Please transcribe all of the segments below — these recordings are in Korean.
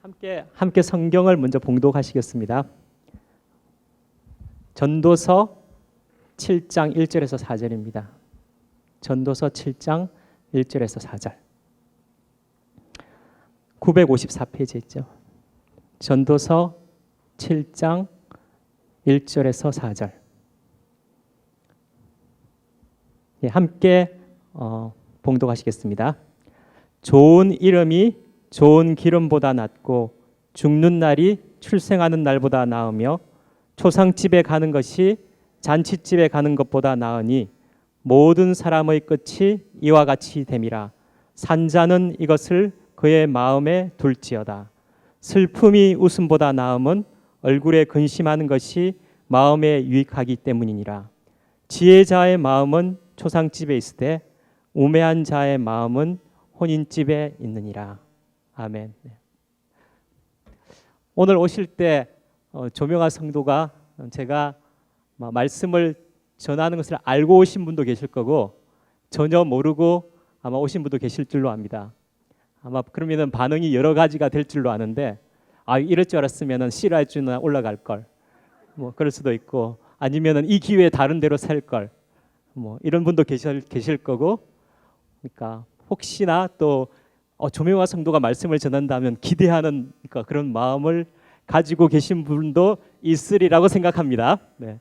함께 성경을 먼저 봉독하시겠습니다. 전도서 7장 1절에서 4절입니다. 전도서 7장 1절에서 4절. 954페이지에 있죠. 전도서 7장 1절에서 4절. 예, 함께 봉독하시겠습니다. 좋은 이름이 좋은 기름보다 낫고 죽는 날이 출생하는 날보다 나으며 초상집에 가는 것이 잔치집에 가는 것보다 나으니 모든 사람의 끝이 이와 같이 됨이라. 산자는 이것을 그의 마음에 둘지어다. 슬픔이 웃음보다 나음은 얼굴에 근심하는 것이 마음에 유익하기 때문이니라. 지혜자의 마음은 초상집에 있으되 우매한 자의 마음은 혼인집에 있느니라. 아멘. 오늘 오실 때 조명아 성도가 제가 말씀을 전하는 것을 알고 오신 분도 계실 거고 전혀 모르고 아마 오신 분도 계실 줄로 압니다. 아마 그러면은 반응이 여러 가지가 될 줄로 아는데 이럴 줄 알았으면은 CR주나 올라갈 걸, 뭐 그럴 수도 있고 아니면은 이 기회에 다른 데로 살 걸, 뭐 이런 분도 계실 거고, 그러니까 혹시나 또 조명아 성도가 말씀을 전한다면 기대하는 그런 마음을 가지고 계신 분도 있으리라고 생각합니다. 네.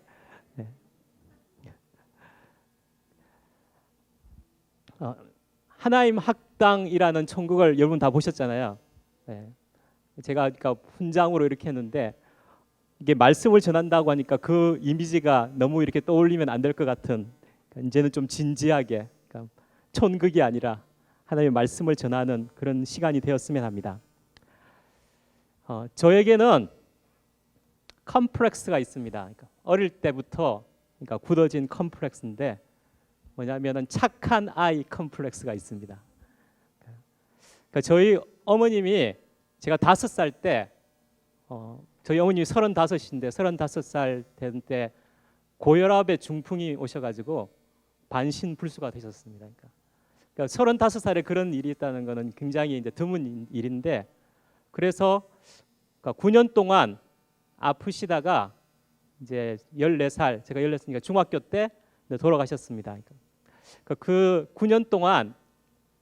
하나님 학당이라는 천국을 여러분 다 보셨잖아요. 네. 제가 그러니까 훈장으로 이렇게 했는데 이게 말씀을 전한다고 하니까 그 이미지가 너무 이렇게 떠올리면 안 될 것 같은, 그러니까 이제는 좀 진지하게, 그러니까 천국이 아니라 하나님의 말씀을 전하는 그런 시간이 되었으면 합니다. 저에게는 컴플렉스가 있습니다. 그러니까 어릴 때부터 그러니까 굳어진 컴플렉스인데 뭐냐면은 착한 아이 컴플렉스가 있습니다. 그러니까 저희 어머님이 제가 5살 때 저희 어머님이 35인데 35살 된 때 고혈압의 중풍이 오셔가지고 반신불수가 되셨습니다. 그러니까 35살에 그런 일이 있다는 것은 굉장히 이제 드문 일인데, 그래서 9년 동안 아프시다가 이제 14살, 제가 14살이니까 중학교 때 돌아가셨습니다. 그러니까 그 9년 동안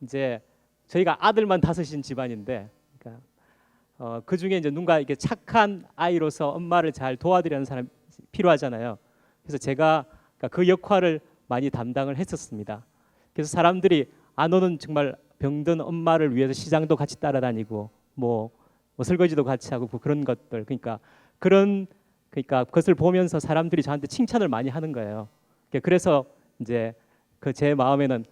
이제 저희가 아들만 5인 집안인데, 그러니까 그 중에 이제 누군가 이렇게 착한 아이로서 엄마를 잘 도와드리는 사람이 필요하잖아요. 그래서 제가 그 역할을 많이 담당을 했었습니다. 그래서 사람들이 너는 정말 병든 엄마를 위해서 시장도 같이 따라다니고 뭐 설거지도 같이 하고 그런 것들, 그러니까 그것을 보면서 사람들이 저한테 칭찬을 많이 하는 거예요. 그래서 이제 제 마음에는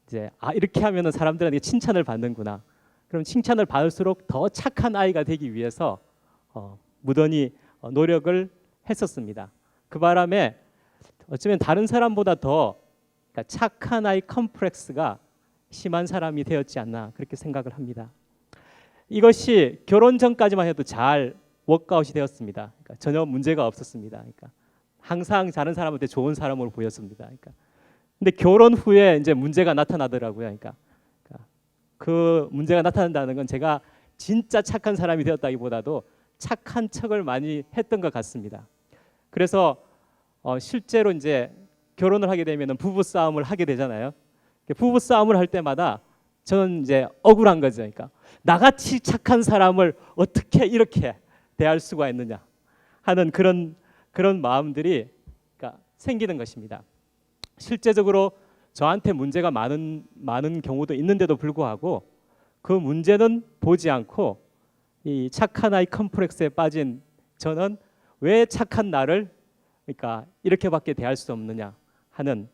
이제 이렇게 하면은 사람들한테 칭찬을 받는구나. 그럼 칭찬을 받을수록 더 착한 아이가 되기 위해서 무던히 노력을 했었습니다. 그 바람에 어쩌면 다른 사람보다 더 그러니까 착한 아이 컴플렉스가 심한 사람이 되었지 않나 그렇게 생각을 합니다. 이것이 결혼 전까지만 해도 잘 워크아웃이 되었습니다. 그러니까 전혀 문제가 없었습니다. 그러니까 항상 다른 사람한테 좋은 사람으로 보였습니다. 그러니까 근데 결혼 후에 이제 문제가 나타나더라고요. 그러니까 그 문제가 나타난다는 건 제가 진짜 착한 사람이 되었다기보다도 착한 척을 많이 했던 것 같습니다. 그래서 실제로 이제 결혼을 하게 되면 부부 싸움을 하게 되잖아요. 부부 싸움을 할 때마다 저는 이제 억울한 거죠. 그러니까 나같이 착한 사람을 어떻게 이렇게 대할 수가 있느냐 하는 그런 마음들이 그러니까 생기는 것입니다. 실제적으로 저한테 문제가 많은 경우도 있는데도 불구하고 그 문제는 보지 않고 이 착한 아이 컴플렉스에 빠진 저는 왜 착한 나를 그러니까 이렇게밖에 대할 수 없느냐 하는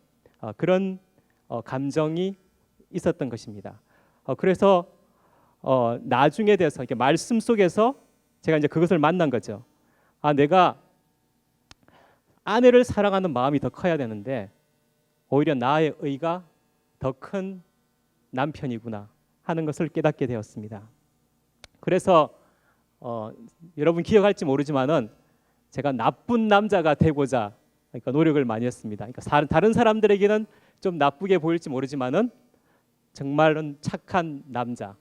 그런 감정이 있었던 것입니다. 그래서 나중에 돼서 이렇게 말씀 속에서 제가 이제 그것을 만난 거죠. 내가 아내를 사랑하는 마음이 더 커야 되는데 오히려 나의 의가 더 큰 남편이구나 하는 것을 깨닫게 되었습니다. 그래서 여러분 기억할지 모르지만은 제가 나쁜 남자가 되고자 그러니까 노력을 많이 했습니다. 그러니까 다른 사람들에게는 좀 나쁘게 보일지 모르지만은 정말은 착한 남자.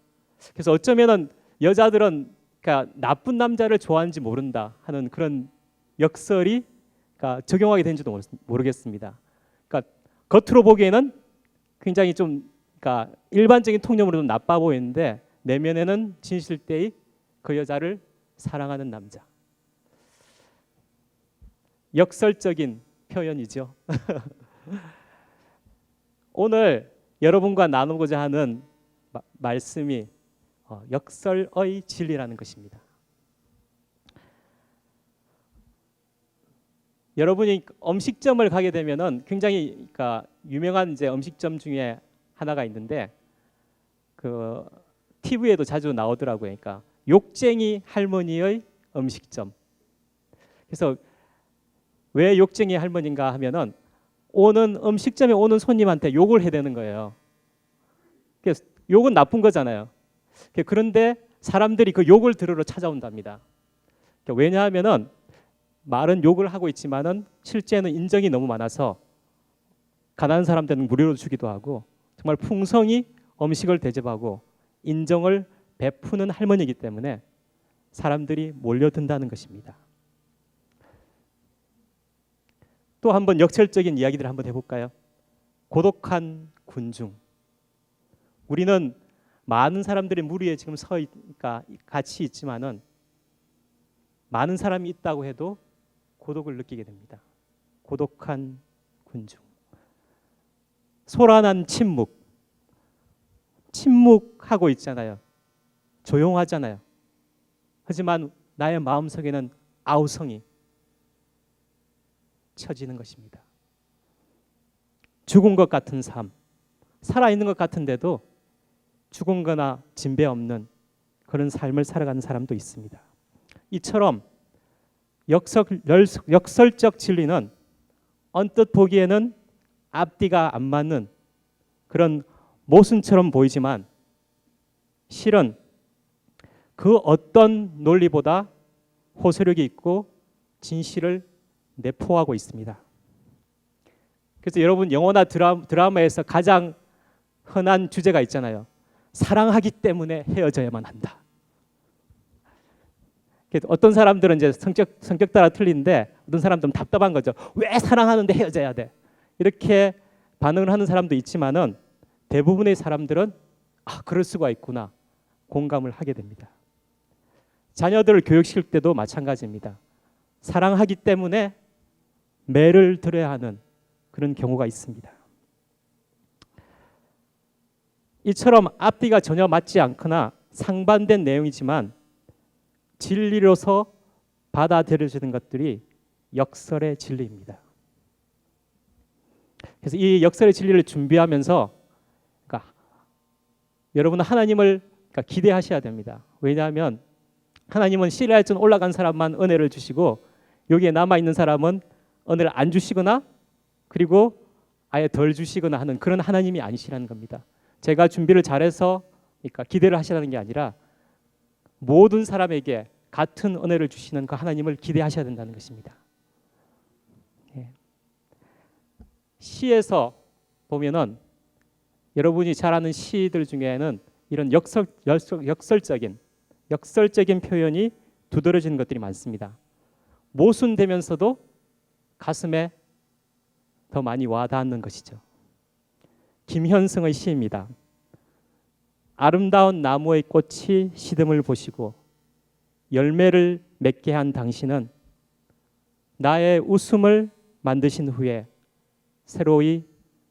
그래서 어쩌면은 여자들은 그러니까 나쁜 남자를 좋아하는지 모른다 하는 그런 역설이 그러니까 적용하게 된지도 모르겠습니다. 그러니까 겉으로 보기에는 굉장히 좀 그러니까 일반적인 통념으로는 나빠 보이는데 내면에는 진실되이 그 여자를 사랑하는 남자. 역설적인 표현이죠. 오늘 여러분과 나누고자 하는 말씀이 역설의 진리라는 것입니다. 여러분이 음식점을 가게 되면은 굉장히 그러니까 유명한 이제 음식점 중에 하나가 있는데 그 TV에도 자주 나오더라고요. 그러니까 욕쟁이 할머니의 음식점. 그래서 왜 욕쟁이 할머니인가 하면은 오는 음식점에 오는 손님한테 욕을 해야 되는 거예요. 그래서 욕은 나쁜 거잖아요. 그런데 사람들이 그 욕을 들으러 찾아온답니다. 왜냐하면은 말은 욕을 하고 있지만은 실제는 인정이 너무 많아서 가난한 사람들은 무료로 주기도 하고 정말 풍성히 음식을 대접하고 인정을 베푸는 할머니이기 때문에 사람들이 몰려든다는 것입니다. 또 한번 역설적인 이야기들을 한번 해볼까요? 고독한 군중. 우리는 많은 사람들의 무리에 지금 그러니까 같이 있지만은 많은 사람이 있다고 해도 고독을 느끼게 됩니다. 고독한 군중. 소란한 침묵. 침묵하고 있잖아요. 조용하잖아요. 하지만 나의 마음속에는 아우성이 쳐지는 것입니다. 죽은 것 같은 삶, 살아있는 것 같은데도 죽은 거나 진배 없는 그런 삶을 살아가는 사람도 있습니다. 이처럼 역설적 진리는 언뜻 보기에는 앞뒤가 안 맞는 그런 모순처럼 보이지만 실은 그 어떤 논리보다 호소력이 있고 진실을 내포하고 있습니다. 그래서 여러분 영화나 드라마에서 가장 흔한 주제가 있잖아요. 사랑하기 때문에 헤어져야만 한다. 어떤 사람들은 이제 성격 따라 틀린데 어떤 사람들은 답답한 거죠. 왜 사랑하는데 헤어져야 돼? 이렇게 반응을 하는 사람도 있지만은 대부분의 사람들은 그럴 수가 있구나 공감을 하게 됩니다. 자녀들을 교육시킬 때도 마찬가지입니다. 사랑하기 때문에 매를 들어야 하는 그런 경우가 있습니다. 이처럼 앞뒤가 전혀 맞지 않거나 상반된 내용이지만 진리로서 받아들여지는 것들이 역설의 진리입니다. 그래서 이 역설의 진리를 준비하면서 그러니까 여러분은 하나님을 기대하셔야 됩니다. 왜냐하면 하나님은 시리아에 올라간 사람만 은혜를 주시고 여기에 남아있는 사람은 은혜를 안 주시거나 그리고 아예 덜 주시거나 하는 그런 하나님이 아니시라는 겁니다. 제가 준비를 잘해서 그러니까 기대를 하시라는 게 아니라 모든 사람에게 같은 은혜를 주시는 그 하나님을 기대하셔야 된다는 것입니다. 시에서 보면은 여러분이 잘 아는 시들 중에는 이런 역설적인 표현이 두드러지는 것들이 많습니다. 모순되면서도 가슴에 더 많이 와닿는 것이죠. 김현승의 시입니다. 아름다운 나무의 꽃이 시듬을 보시고 열매를 맺게 한 당신은 나의 웃음을 만드신 후에 새로이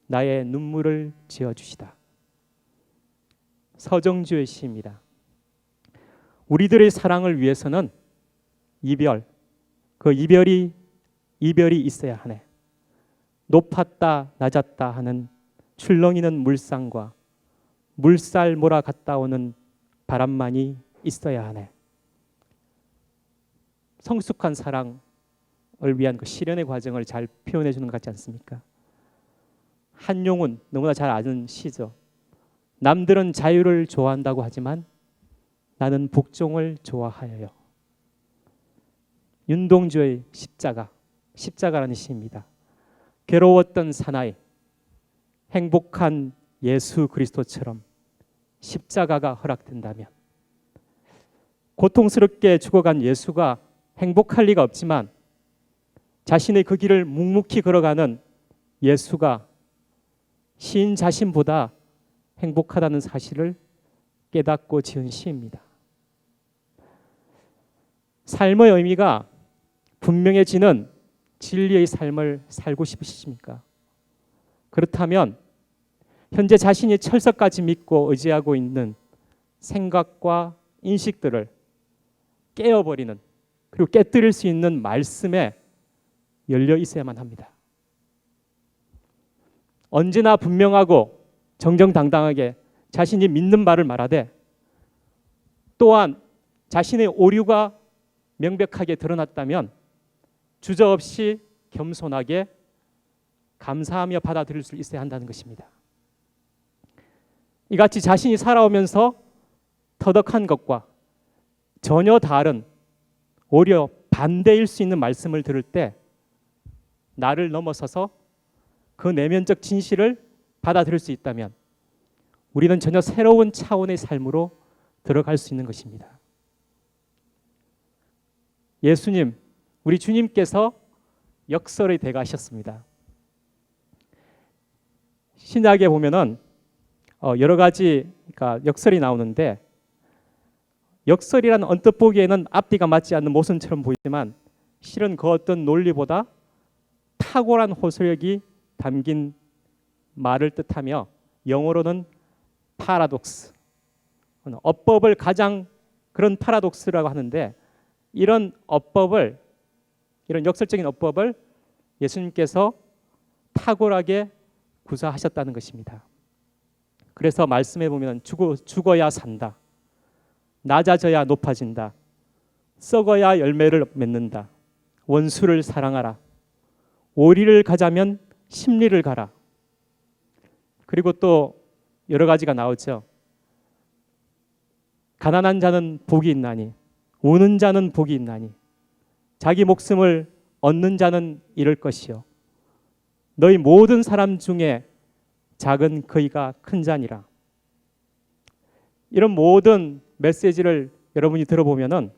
나의 눈물을 지어주시다. 서정주의 시입니다. 우리들의 사랑을 위해서는 그 이별이 있어야 하네. 높았다 낮았다 하는 출렁이는 물상과 물살 몰아 갔다 오는 바람만이 있어야 하네. 성숙한 사랑을 위한 그 실현의 과정을 잘 표현해 주는 것 같지 않습니까? 한용운 너무나 잘 아는 시죠. 남들은 자유를 좋아한다고 하지만 나는 복종을 좋아하여요. 윤동주의 십자가라는 시입니다. 괴로웠던 사나이, 행복한 예수 그리스도처럼 십자가가 허락된다면 고통스럽게 죽어간 예수가 행복할 리가 없지만 자신의 그 길을 묵묵히 걸어가는 예수가 시인 자신보다 행복하다는 사실을 깨닫고 지은 시입니다. 삶의 의미가 분명해지는 진리의 삶을 살고 싶으십니까? 그렇다면 현재 자신이 철석까지 믿고 의지하고 있는 생각과 인식들을 깨어버리는, 그리고 깨뜨릴 수 있는 말씀에 열려 있어야만 합니다. 언제나 분명하고 정정당당하게 자신이 믿는 바를 말하되, 또한 자신의 오류가 명백하게 드러났다면 주저없이 겸손하게 감사하며 받아들일 수 있어야 한다는 것입니다. 이같이 자신이 살아오면서 터득한 것과 전혀 다른, 오히려 반대일 수 있는 말씀을 들을 때 나를 넘어서서 그 내면적 진실을 받아들일 수 있다면 우리는 전혀 새로운 차원의 삶으로 들어갈 수 있는 것입니다. 예수님, 우리 주님께서 역설의 대가하셨습니다. 신약에 보면은 여러 가지 역설이 나오는데, 역설이란 언뜻 보기에는 앞뒤가 맞지 않는 모순처럼 보이지만 실은 그 어떤 논리보다 탁월한 호소력이 담긴 말을 뜻하며, 영어로는 파라독스, 어법을 가장 그런 파라독스라고 하는데, 이런 어법을, 이런 역설적인 어법을 예수님께서 탁월하게 구사하셨다는 것입니다. 그래서 말씀해 보면 죽어야 산다, 낮아져야 높아진다, 썩어야 열매를 맺는다, 원수를 사랑하라, 오리를 가자면 심리를 가라. 그리고 또 여러 가지가 나오죠. 가난한 자는 복이 있나니, 우는 자는 복이 있나니, 자기 목숨을 얻는 자는 잃을 것이요, 너희 모든 사람 중에 작은 그이가 큰 자니라. 이런 모든 메시지를 여러분이 들어보면은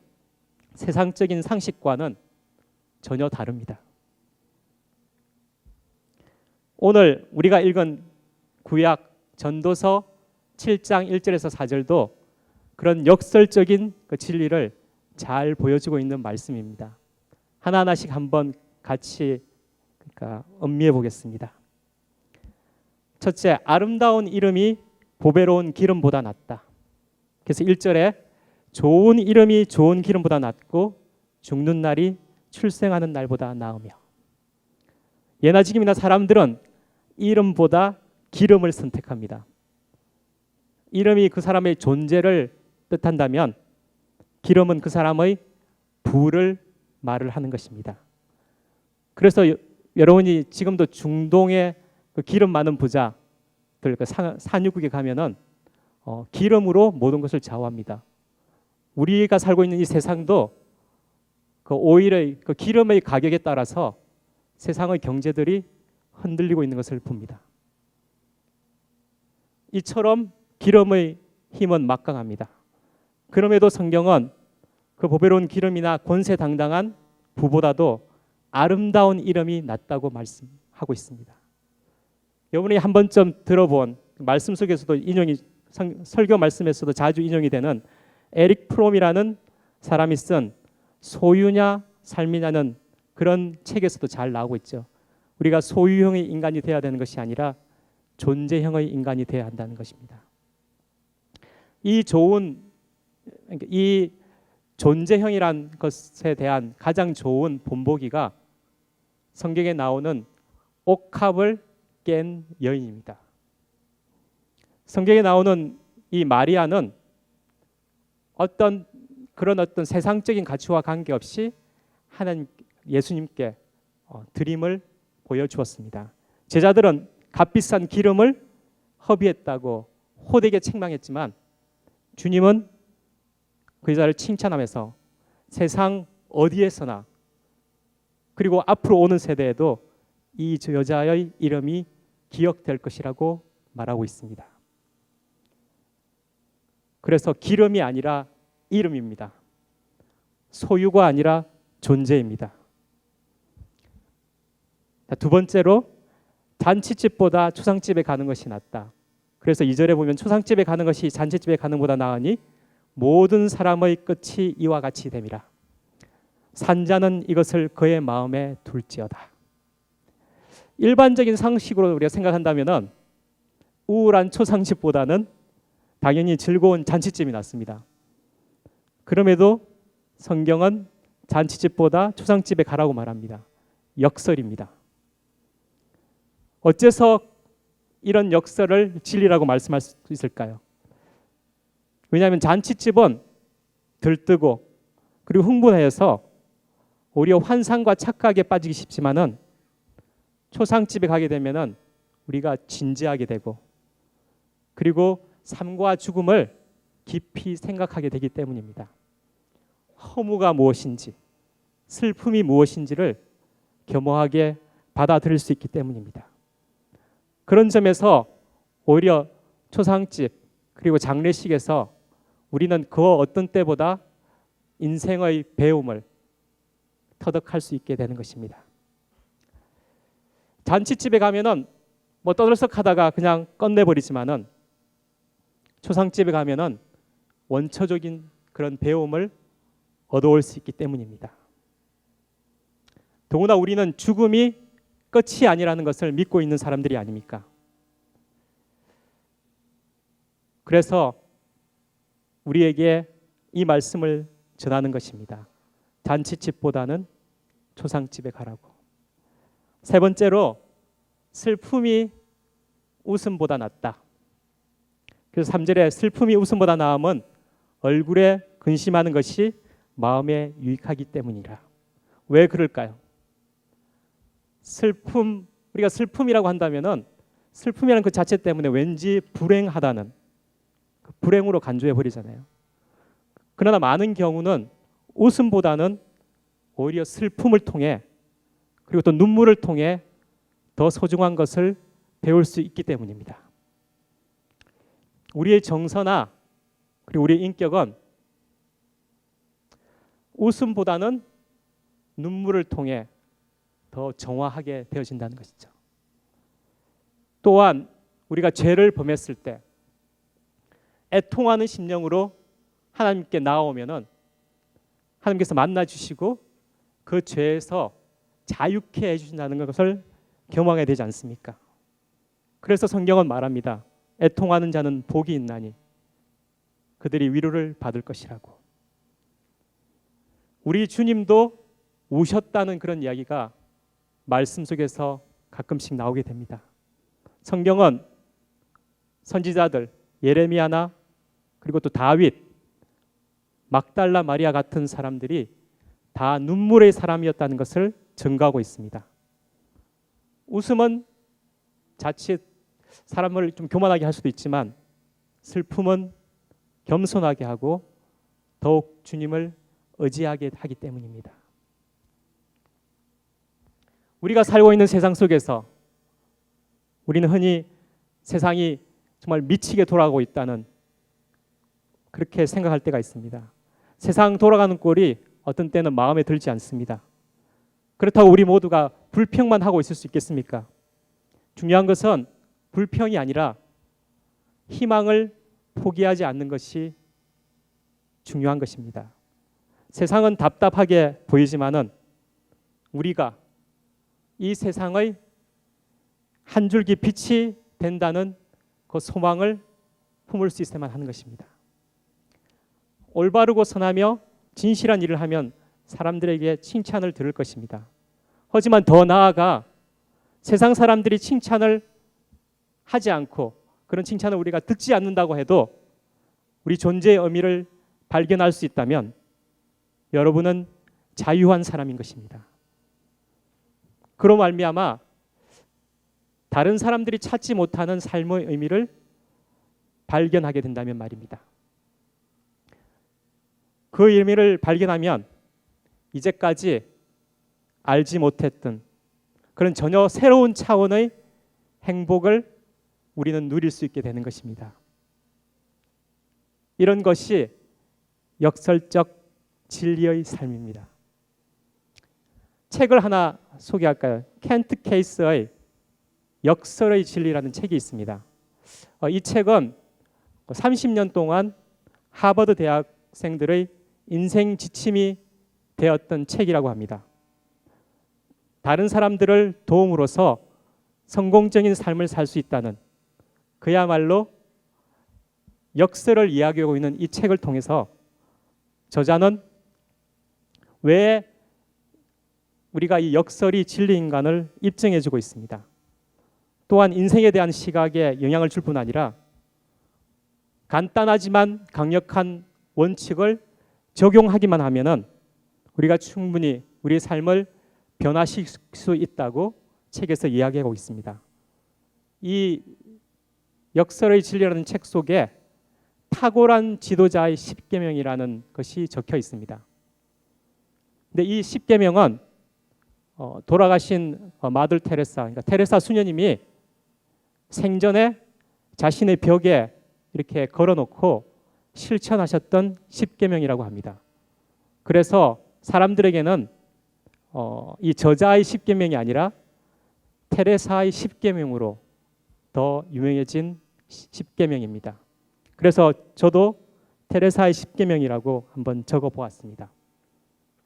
세상적인 상식과는 전혀 다릅니다. 오늘 우리가 읽은 구약 전도서 7장 1절에서 4절도 그런 역설적인 그 진리를 잘 보여주고 있는 말씀입니다. 하나하나씩 한번 같이 음미해 보겠습니다. 첫째, 아름다운 이름이 보배로운 기름보다 낫다. 그래서 1절에 좋은 이름이 좋은 기름보다 낫고 죽는 날이 출생하는 날보다 나으며, 예나 지금이나 사람들은 이름보다 기름을 선택합니다. 이름이 그 사람의 존재를 뜻한다면 기름은 그 사람의 부를 말을 하는 것입니다. 그래서 여러분이 지금도 중동의 그 기름 많은 부자들, 그 산유국에 가면은 기름으로 모든 것을 좌우합니다. 우리가 살고 있는 이 세상도 그 오일의, 그 기름의 가격에 따라서 세상의 경제들이 흔들리고 있는 것을 봅니다. 이처럼 기름의 힘은 막강합니다. 그럼에도 성경은 그 보배로운 기름이나 권세당당한 부보다도 아름다운 이름이 낫다고 말씀하고 있습니다. 여러분이 한 번쯤 들어본 말씀 속에서도 인용이, 설교 말씀에서도 자주 인용이 되는 에릭 프롬이라는 사람이 쓴 소유냐 삶이냐는 그런 책에서도 잘 나오고 있죠. 우리가 소유형의 인간이 되어야 되는 것이 아니라 존재형의 인간이 되어야 한다는 것입니다. 이 존재형이란 것에 대한 가장 좋은 본보기가 성경에 나오는 옥합을 깬 여인입니다. 성경에 나오는 이 마리아는 어떤 세상적인 가치와 관계없이 하나님 예수님께 드림을 보여주었습니다. 제자들은 값비싼 기름을 허비했다고 호되게 책망했지만 주님은 그 여자를 칭찬하면서 세상 어디에서나 그리고 앞으로 오는 세대에도 이 여자의 이름이 기억될 것이라고 말하고 있습니다. 그래서 기름이 아니라 이름입니다. 소유가 아니라 존재입니다. 두 번째로 잔치집보다 초상집에 가는 것이 낫다. 그래서 2절에 보면 초상집에 가는 것이 잔치집에 가는 것보다 나으니 모든 사람의 끝이 이와 같이 됨이라. 산자는 이것을 그의 마음에 둘지어다. 일반적인 상식으로 우리가 생각한다면 우울한 초상집보다는 당연히 즐거운 잔치집이 낫습니다. 그럼에도 성경은 잔치집보다 초상집에 가라고 말합니다. 역설입니다. 어째서 이런 역설을 진리라고 말씀할 수 있을까요? 왜냐하면 잔치집은 들뜨고 그리고 흥분해서 오히려 환상과 착각에 빠지기 쉽지만은 초상집에 가게 되면은 우리가 진지하게 되고 그리고 삶과 죽음을 깊이 생각하게 되기 때문입니다. 허무가 무엇인지, 슬픔이 무엇인지를 겸허하게 받아들일 수 있기 때문입니다. 그런 점에서 오히려 초상집 그리고 장례식에서 우리는 그 어떤 때보다 인생의 배움을 터득할 수 있게 되는 것입니다. 잔치집에 가면은 뭐 떠들썩하다가 그냥 끝내버리지만은 초상집에 가면은 원초적인 그런 배움을 얻어올 수 있기 때문입니다. 더구나 우리는 죽음이 끝이 아니라는 것을 믿고 있는 사람들이 아닙니까? 그래서 우리에게 이 말씀을 전하는 것입니다. 잔치집보다는 초상집에 가라고. 세 번째로 슬픔이 웃음보다 낫다. 그래서 3절에 슬픔이 웃음보다 나음은 얼굴에 근심하는 것이 마음에 유익하기 때문이라. 왜 그럴까요? 우리가 슬픔이라고 한다면은 슬픔이라는 그 자체 때문에 왠지 불행하다는 그 불행으로 간주해 버리잖아요. 그러나 많은 경우는 웃음보다는 오히려 슬픔을 통해 그리고 또 눈물을 통해 더 소중한 것을 배울 수 있기 때문입니다. 우리의 정서나 그리고 우리의 인격은 웃음보다는 눈물을 통해 더 정화하게 되어진다는 것이죠. 또한 우리가 죄를 범했을 때 애통하는 심령으로 하나님께 나아오면은 하나님께서 만나 주시고 그 죄에서 자유케 해주신다는 것을 경험하게 되지 않습니까? 그래서 성경은 말합니다. 애통하는 자는 복이 있나니 그들이 위로를 받을 것이라고. 우리 주님도 우셨다는 그런 이야기가 말씀 속에서 가끔씩 나오게 됩니다. 성경은 선지자들 예레미야나 그리고 또 다윗, 막달라 마리아 같은 사람들이 다 눈물의 사람이었다는 것을 증거하고 있습니다. 웃음은 자칫 사람을 좀 교만하게 할 수도 있지만 슬픔은 겸손하게 하고 더욱 주님을 의지하게 하기 때문입니다. 우리가 살고 있는 세상 속에서 우리는 흔히 세상이 정말 미치게 돌아가고 있다는 그렇게 생각할 때가 있습니다. 세상 돌아가는 꼴이 어떤 때는 마음에 들지 않습니다. 그렇다고 우리 모두가 불평만 하고 있을 수 있겠습니까? 중요한 것은 불평이 아니라 희망을 포기하지 않는 것이 중요한 것입니다. 세상은 답답하게 보이지만은 우리가 이 세상의 한 줄기 빛이 된다는 그 소망을 품을 수 있어야만 하는 것입니다. 올바르고 선하며 진실한 일을 하면 사람들에게 칭찬을 들을 것입니다. 하지만 더 나아가 세상 사람들이 칭찬을 하지 않고 그런 칭찬을 우리가 듣지 않는다고 해도 우리 존재의 의미를 발견할 수 있다면 여러분은 자유한 사람인 것입니다. 그로 말미암아 다른 사람들이 찾지 못하는 삶의 의미를 발견하게 된다면 말입니다. 그 의미를 발견하면 이제까지 알지 못했던 그런 전혀 새로운 차원의 행복을 우리는 누릴 수 있게 되는 것입니다. 이런 것이 역설적 진리의 삶입니다. 책을 하나 소개할까요? 켄트 케이스의 역설의 진리라는 책이 있습니다. 이 책은 30년 동안 하버드 대학생들의 인생 지침이 되었던 책이라고 합니다. 다른 사람들을 도움으로써 성공적인 삶을 살 수 있다는 그야말로 역설을 이야기하고 있는 이 책을 통해서 저자는 왜 우리가 이 역설이 진리인간을 입증해주고 있습니다. 또한 인생에 대한 시각에 영향을 줄 뿐 아니라 간단하지만 강력한 원칙을 적용하기만 하면은 우리가 충분히 우리의 삶을 변화시킬 수 있다고 책에서 이야기하고 있습니다. 이 역설의 진리라는 책 속에 탁월한 지도자의 10계명이라는 것이 적혀 있습니다. 근데 이 10계명은 돌아가신 마들 테레사, 그러니까 테레사 수녀님이 생전에 자신의 벽에 이렇게 걸어놓고 실천하셨던 10계명이라고 합니다. 그래서 사람들에게는 이 저자의 10계명이 아니라 테레사의 10계명으로 더 유명해진 10계명입니다. 그래서 저도 테레사의 10계명이라고 한번 적어보았습니다.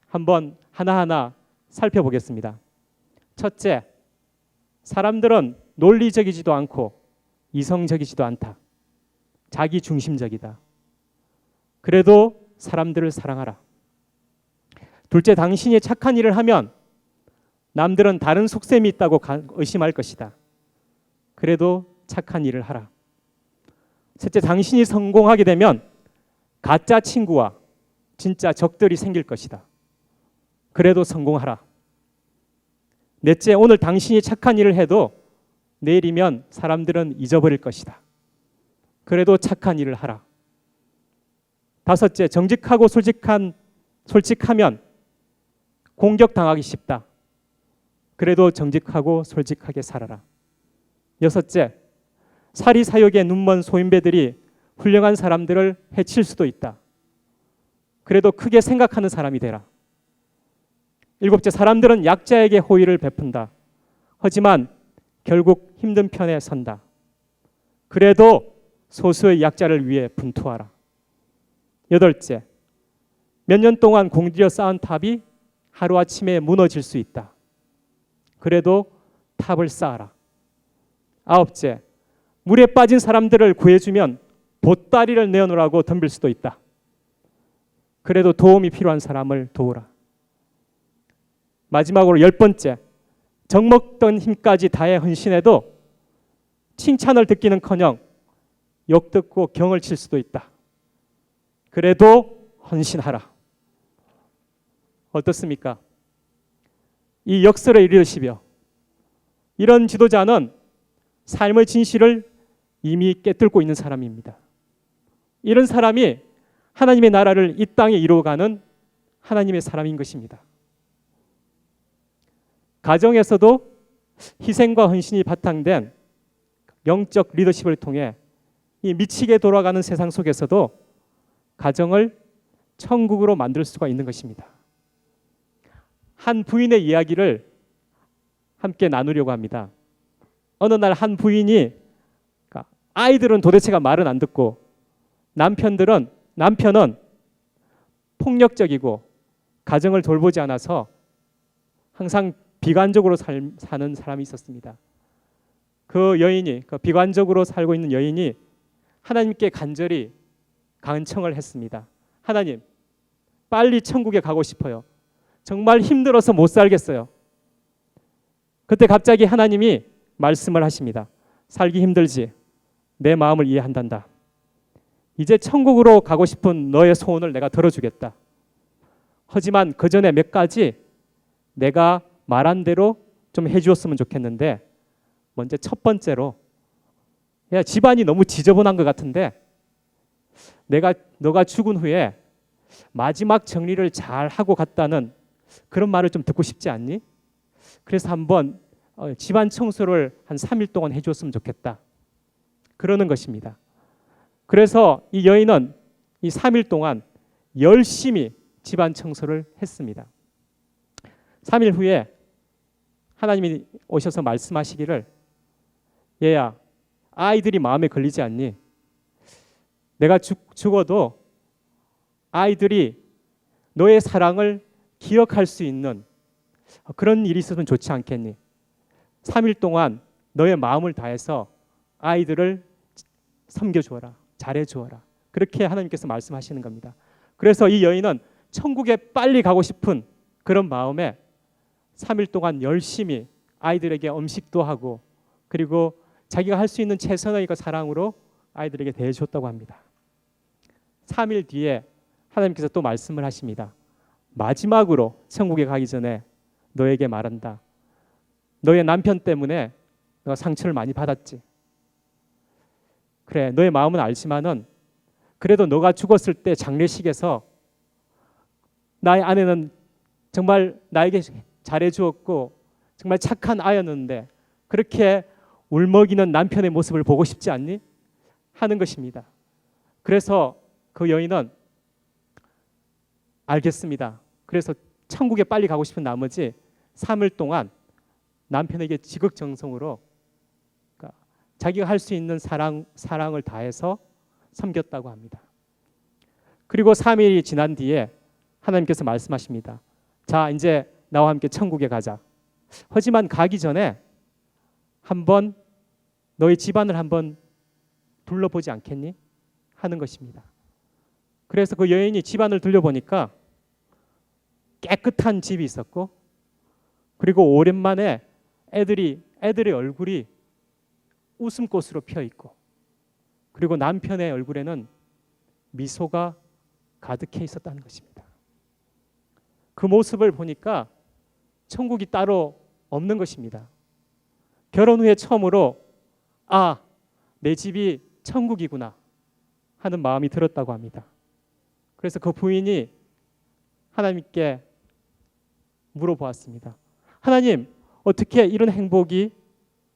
한번 하나하나 살펴보겠습니다. 첫째, 사람들은 논리적이지도 않고 이성적이지도 않다. 자기 중심적이다. 그래도 사람들을 사랑하라. 둘째, 당신이 착한 일을 하면 남들은 다른 속셈이 있다고 의심할 것이다. 그래도 착한 일을 하라. 셋째, 당신이 성공하게 되면 가짜 친구와 진짜 적들이 생길 것이다. 그래도 성공하라. 넷째, 오늘 당신이 착한 일을 해도 내일이면 사람들은 잊어버릴 것이다. 그래도 착한 일을 하라. 다섯째, 정직하고 솔직하면 공격당하기 쉽다. 그래도 정직하고 솔직하게 살아라. 여섯째, 사리사욕에 눈먼 소인배들이 훌륭한 사람들을 해칠 수도 있다. 그래도 크게 생각하는 사람이 되라. 일곱째, 사람들은 약자에게 호의를 베푼다. 하지만 결국 힘든 편에 선다. 그래도 소수의 약자를 위해 분투하라. 여덟째, 몇 년 동안 공들여 쌓은 탑이 하루아침에 무너질 수 있다. 그래도 탑을 쌓아라. 아홉째, 물에 빠진 사람들을 구해주면 보따리를 내어놓으라고 덤빌 수도 있다. 그래도 도움이 필요한 사람을 도우라. 마지막으로 10번째, 적먹던 힘까지 다해 헌신해도 칭찬을 듣기는커녕 욕 듣고 경을 칠 수도 있다. 그래도 헌신하라. 어떻습니까? 이 역설의 리더십이요. 이런 지도자는 삶의 진실을 이미 깨뚫고 있는 사람입니다. 이런 사람이 하나님의 나라를 이 땅에 이루어가는 하나님의 사람인 것입니다. 가정에서도 희생과 헌신이 바탕된 영적 리더십을 통해 이 미치게 돌아가는 세상 속에서도 가정을 천국으로 만들 수가 있는 것입니다. 한 부인의 이야기를 함께 나누려고 합니다. 어느 날 한 부인이 아이들은 도대체가 말은 안 듣고 남편은 폭력적이고 가정을 돌보지 않아서 항상 비관적으로 사는 사람이 있었습니다. 그 비관적으로 살고 있는 여인이 하나님께 간절히 간청을 했습니다. 하나님, 빨리 천국에 가고 싶어요. 정말 힘들어서 못 살겠어요. 그때 갑자기 하나님이 말씀을 하십니다. 살기 힘들지? 내 마음을 이해한단다. 이제 천국으로 가고 싶은 너의 소원을 내가 들어주겠다. 하지만 그 전에 몇 가지 내가 말한 대로 좀 해주었으면 좋겠는데, 먼저 첫 번째로, 야, 집안이 너무 지저분한 것 같은데 너가 죽은 후에 마지막 정리를 잘 하고 갔다는 그런 말을 좀 듣고 싶지 않니? 그래서 한번 집안 청소를 한 3일 동안 해줬으면 좋겠다. 그러는 것입니다. 그래서 이 여인은 이 3일 동안 열심히 집안 청소를 했습니다. 3일 후에 하나님이 오셔서 말씀하시기를, 얘야, 아이들이 마음에 걸리지 않니? 내가 죽어도 아이들이 너의 사랑을 기억할 수 있는 그런 일이 있으면 좋지 않겠니? 3일 동안 너의 마음을 다해서 아이들을 섬겨주어라, 잘해주어라. 그렇게 하나님께서 말씀하시는 겁니다. 그래서 이 여인은 천국에 빨리 가고 싶은 그런 마음에 3일 동안 열심히 아이들에게 음식도 하고, 그리고 자기가 할 수 있는 최선의 그 사랑으로 아이들에게 대해줬다고 합니다. 3일 뒤에 하나님께서 또 말씀을 하십니다. 마지막으로 천국에 가기 전에 너에게 말한다. 너의 남편 때문에 너가 상처를 많이 받았지. 그래, 너의 마음은 알지만은 그래도 너가 죽었을 때 장례식에서 나의 아내는 정말 나에게 잘해주었고 정말 착한 아이였는데 그렇게 울먹이는 남편의 모습을 보고 싶지 않니? 하는 것입니다. 그래서 그 여인은 알겠습니다. 그래서 천국에 빨리 가고 싶은 나머지 3일 동안 남편에게 지극정성으로 자기가 할 수 있는 사랑을 다해서 섬겼다고 합니다. 그리고 3일이 지난 뒤에 하나님께서 말씀하십니다. 자, 이제 나와 함께 천국에 가자. 하지만 가기 전에 한번 너희 집안을 한번 둘러보지 않겠니? 하는 것입니다. 그래서 그 여인이 집안을 둘러보니까 깨끗한 집이 있었고, 그리고 오랜만에 애들의 얼굴이 웃음꽃으로 피어 있고, 그리고 남편의 얼굴에는 미소가 가득해 있었다는 것입니다. 그 모습을 보니까 천국이 따로 없는 것입니다. 결혼 후에 처음으로 내 집이 천국이구나 하는 마음이 들었다고 합니다. 그래서 그 부인이 하나님께 물어보았습니다. 하나님, 어떻게 이런 행복이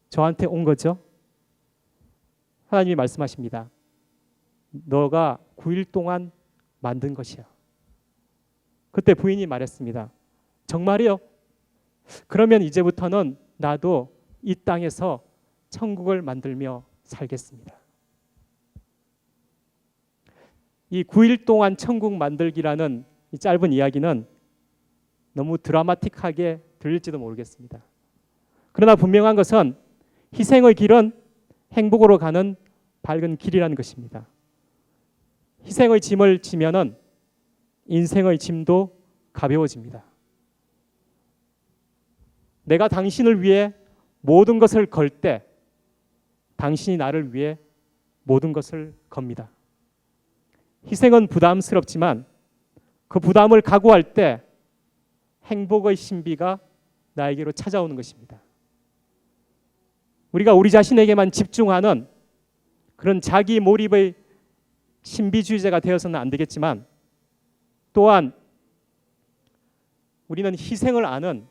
저한테 온 거죠? 하나님이 말씀하십니다. 너가 9일 동안 만든 것이야. 그때 부인이 말했습니다. 정말이요? 그러면 이제부터는 나도 이 땅에서 천국을 만들며 살겠습니다. 이 9일 동안 천국 만들기라는 이 짧은 이야기는 너무 드라마틱하게 들릴지도 모르겠습니다. 그러나 분명한 것은 희생의 길은 행복으로 가는 밝은 길이라는 것입니다. 희생의 짐을 지면은 인생의 짐도 가벼워집니다. 내가 당신을 위해 모든 것을 걸 때 당신이 나를 위해 모든 것을 겁니다. 희생은 부담스럽지만 그 부담을 각오할 때 행복의 신비가 나에게로 찾아오는 것입니다. 우리가 우리 자신에게만 집중하는 그런 자기 몰입의 신비주의자가 되어서는 안 되겠지만, 또한 우리는 희생을 아는,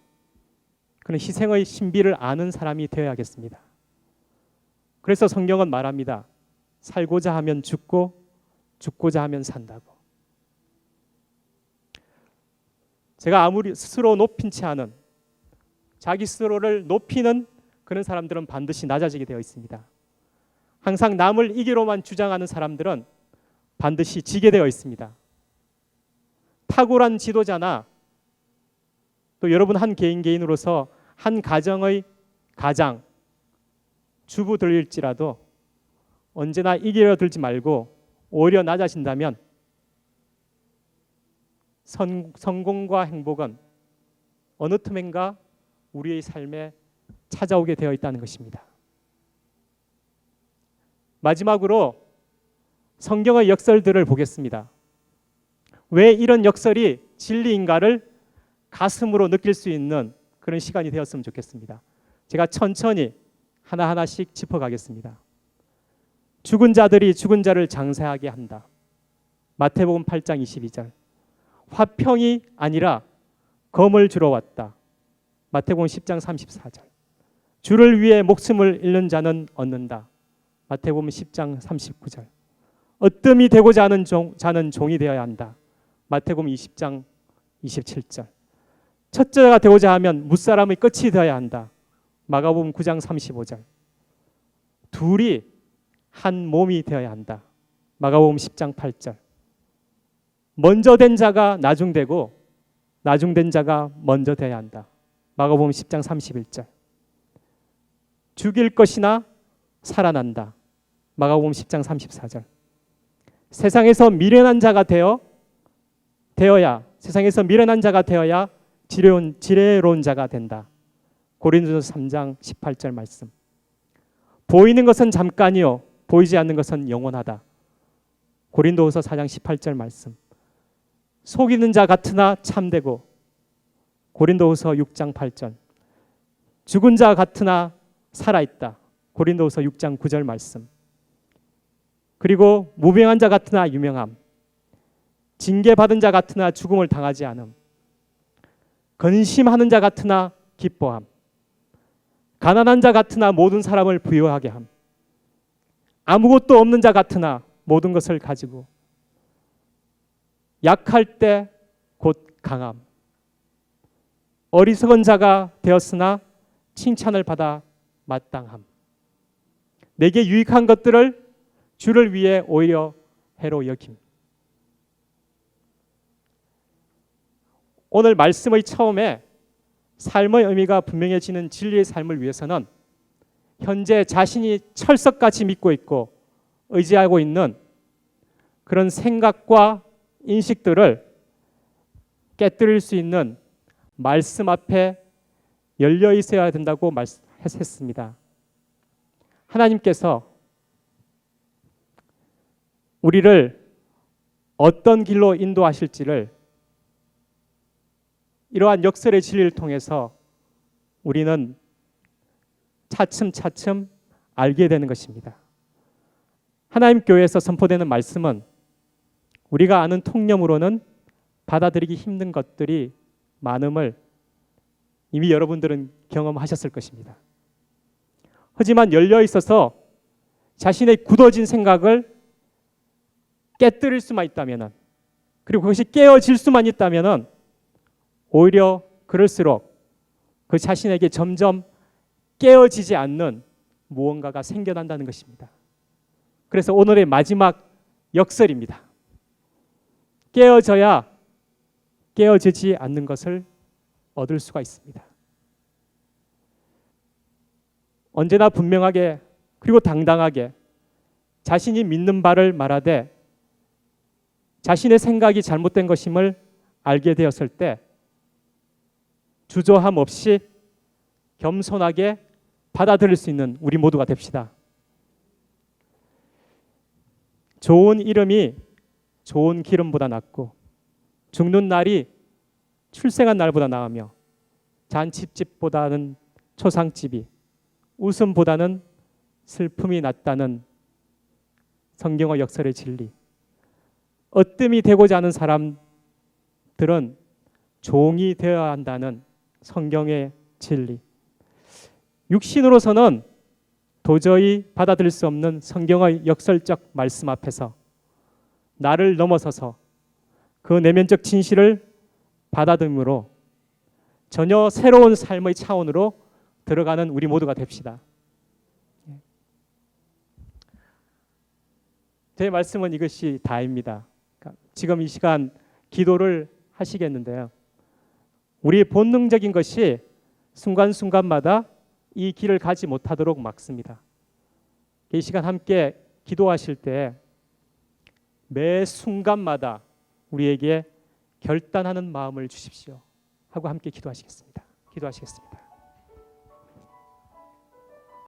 그런 희생의 신비를 아는 사람이 되어야겠습니다. 그래서 성경은 말합니다. 살고자 하면 죽고 죽고자 하면 산다고. 제가 아무리 스스로 높인 채 하는, 자기 스스로를 높이는 그런 사람들은 반드시 낮아지게 되어 있습니다. 항상 남을 이기로만 주장하는 사람들은 반드시 지게 되어 있습니다. 탁월한 지도자나 또 여러분 한 개인으로서 한 가정의 가장, 주부들일지라도 언제나 이기려 들지 말고 오히려 낮아진다면 성공과 행복은 어느 틈엔가 우리의 삶에 찾아오게 되어 있다는 것입니다. 마지막으로 성경의 역설들을 보겠습니다. 왜 이런 역설이 진리인가를 가슴으로 느낄 수 있는 그런 시간이 되었으면 좋겠습니다. 제가 천천히 하나하나씩 짚어가겠습니다. 죽은 자들이 죽은 자를 장사하게 한다. 마태복음 8장 22절. 화평이 아니라 검을 주러 왔다. 마태복음 10장 34절. 주를 위해 목숨을 잃는 자는 얻는다. 마태복음 10장 39절. 으뜸이 되고자 하는 자는 종이 되어야 한다. 마태복음 20장 27절. 첫째가 되고자 하면 무사람의 끝이 되어야 한다. 마가복음 9장 35절. 둘이 한 몸이 되어야 한다. 마가복음 10장 8절. 먼저 된 자가 나중되고 나중된 자가 먼저 되어야 한다. 마가복음 10장 31절. 죽일 것이나 살아난다. 마가복음 10장 34절. 세상에서 미련한 자가 되어야 세상에서 미련한 자가 되어야 지혜로운 자가 된다. 고린도서 3장 18절 말씀. 보이는 것은 잠깐이요 보이지 않는 것은 영원하다. 고린도후서 4장 18절 말씀. 속이는 자 같으나 참되고 고린도후서 6장 8절. 죽은 자 같으나 살아있다. 고린도후서 6장 9절 말씀. 그리고 무명한 자 같으나 유명함. 징계받은 자 같으나 죽음을 당하지 않음. 근심하는 자 같으나 기뻐함. 가난한 자 같으나 모든 사람을 부유하게 함. 아무것도 없는 자 같으나 모든 것을 가지고 약할 때 곧 강함. 어리석은 자가 되었으나 칭찬을 받아 마땅함. 내게 유익한 것들을 주를 위해 오히려 해로 여김. 오늘 말씀의 처음에 삶의 의미가 분명해지는 진리의 삶을 위해서는 현재 자신이 철석같이 믿고 있고 의지하고 있는 그런 생각과 인식들을 깨뜨릴 수 있는 말씀 앞에 열려 있어야 된다고 말했습니다. 하나님께서 우리를 어떤 길로 인도하실지를 이러한 역설의 진리를 통해서 우리는 차츰차츰 알게 되는 것입니다. 하나님 교회에서 선포되는 말씀은 우리가 아는 통념으로는 받아들이기 힘든 것들이 많음을 이미 여러분들은 경험하셨을 것입니다. 하지만 열려 있어서 자신의 굳어진 생각을 깨뜨릴 수만 있다면, 그리고 그것이 깨어질 수만 있다면 오히려 그럴수록 그 자신에게 점점 깨어지지 않는 무언가가 생겨난다는 것입니다. 그래서 오늘의 마지막 역설입니다. 깨어져야 깨어지지 않는 것을 얻을 수가 있습니다. 언제나 분명하게 그리고 당당하게 자신이 믿는 바를 말하되 자신의 생각이 잘못된 것임을 알게 되었을 때 주저함 없이 겸손하게 받아들일 수 있는 우리 모두가 됩시다. 좋은 이름이 좋은 기름보다 낫고 죽는 날이 출생한 날보다 나으며 잔치집보다는 초상집이 웃음보다는 슬픔이 낫다는 성경의 역설의 진리. 으뜸이 되고자 하는 사람들은 종이 되어야 한다는 성경의 진리. 육신으로서는 도저히 받아들일 수 없는 성경의 역설적 말씀 앞에서 나를 넘어서서 그 내면적 진실을 받아들임으로 전혀 새로운 삶의 차원으로 들어가는 우리 모두가 됩시다. 제 말씀은 이것이 다입니다. 지금 이 시간 기도를 하시겠는데요. 우리의 본능적인 것이 순간순간마다 이 길을 가지 못하도록 막습니다. 이 시간 함께 기도하실 때 매 순간마다 우리에게 결단하는 마음을 주십시오 하고 함께 기도하시겠습니다.